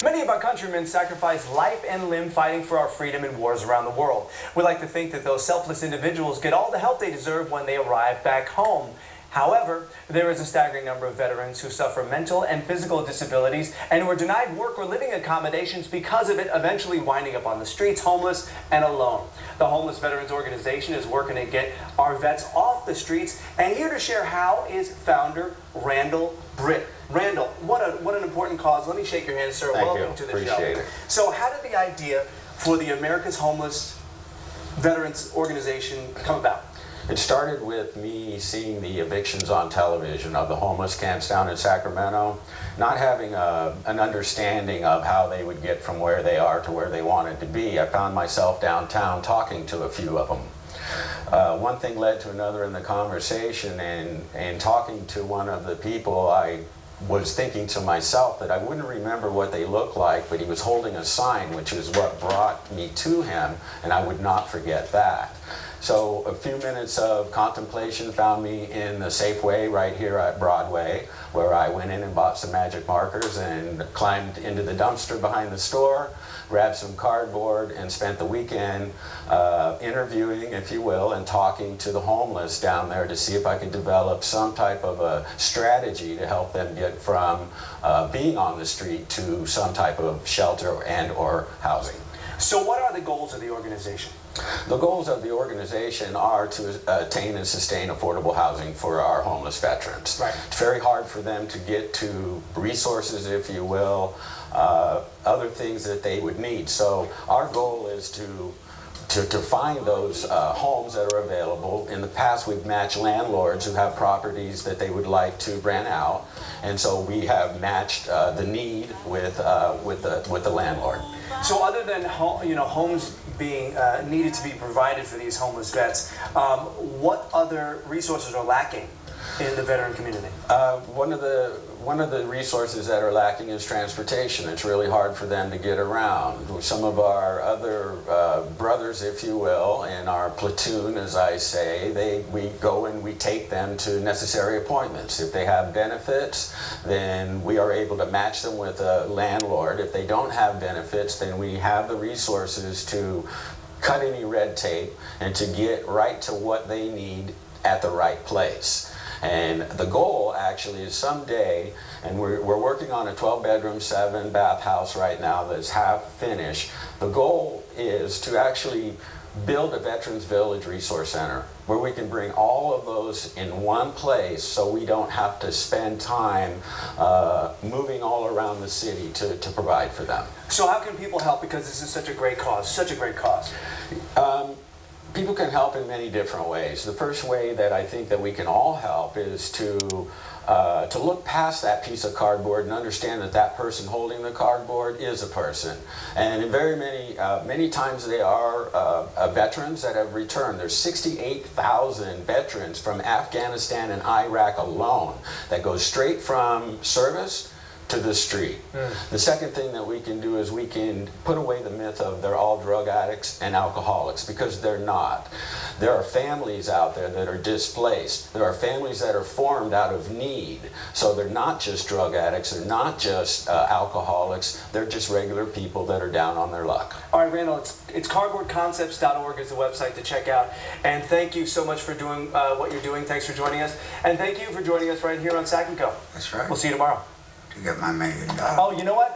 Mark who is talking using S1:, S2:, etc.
S1: Many of our countrymen sacrifice life and limb fighting for our freedom in wars around the world. We like to think that those selfless individuals get all the help they deserve when they arrive back home. However, there is a staggering number of veterans who suffer mental and physical disabilities and who are denied work or living accommodations because of it, eventually winding up on the streets, homeless and alone. The Homeless Veterans Organization is working to get our vets off the streets, and here to share how is founder Randall Britt. Randall, what an important cause. Let me shake your hand, sir.
S2: Thank
S1: Welcome
S2: you.
S1: to the
S2: Appreciate
S1: show.
S2: it.
S1: So how did the idea for the America's Homeless Veterans Organization come about?
S2: It started with me seeing the evictions on television of the homeless camps down in Sacramento, not having an understanding of how they would get from where they are to where they wanted to be. I found myself downtown talking to a few of them. One thing led to another in the conversation, and talking to one of the people, I was thinking to myself that I wouldn't remember what they looked like, but he was holding a sign, which is what brought me to him, and I would not forget that. So a few minutes of contemplation found me in the Safeway right here at Broadway, where I went in and bought some magic markers and climbed into the dumpster behind the store, grabbed some cardboard, and spent the weekend interviewing, if you will, and talking to the homeless down there to see if I could develop some type of a strategy to help them get from being on the street to some type of shelter and or housing.
S1: So what are the goals of the organization?
S2: The goals of the organization are to attain and sustain affordable housing for our homeless veterans.
S1: Right.
S2: It's very hard for them to get to resources, if you will, other things that they would need. So our goal is to find those homes that are available. In the past, we've matched landlords who have properties that they would like to rent out, and so we have matched the need with the landlord.
S1: So other than homes being needed to be provided for these homeless vets, what other resources are lacking in the veteran community? One of the resources that are lacking is transportation. It's really hard for them to get around.
S2: Some of our other brothers, if you will, in our platoon, as I say, we go and we take them to necessary appointments. If they have benefits, then we are able to match them with a landlord. If they don't have benefits, then we have the resources to cut any red tape and to get right to what they need at the right place. And the goal actually is someday, and we're working on a 12-bedroom, 7-bath house right now that's half finished. The goal is to actually build a Veterans Village Resource Center where we can bring all of those in one place so we don't have to spend time moving all around the city to provide for them.
S1: So how can people help, because this is such a great cause, such a great cause?
S2: People can help in many different ways. The first way that I think that we can all help is to look past that piece of cardboard and understand that that person holding the cardboard is a person. And in very many times they are veterans that have returned. There's 68,000 veterans from Afghanistan and Iraq alone that go straight from service to the street. The second thing that we can do is we can put away the myth of they're all drug addicts and alcoholics, because they're not. There are families out there that are displaced. There are families that are formed out of need. So they're not just drug addicts, they're not just alcoholics, they're just regular people that are down on their luck.
S1: All right, Randall, it's cardboardconcepts.org is the website to check out. And thank you so much for doing what you're doing. Thanks for joining us. And thank you for joining us right here on Sac & Co.
S3: That's right.
S1: We'll see you tomorrow.
S3: To get my $1 million.
S1: Oh, you know what?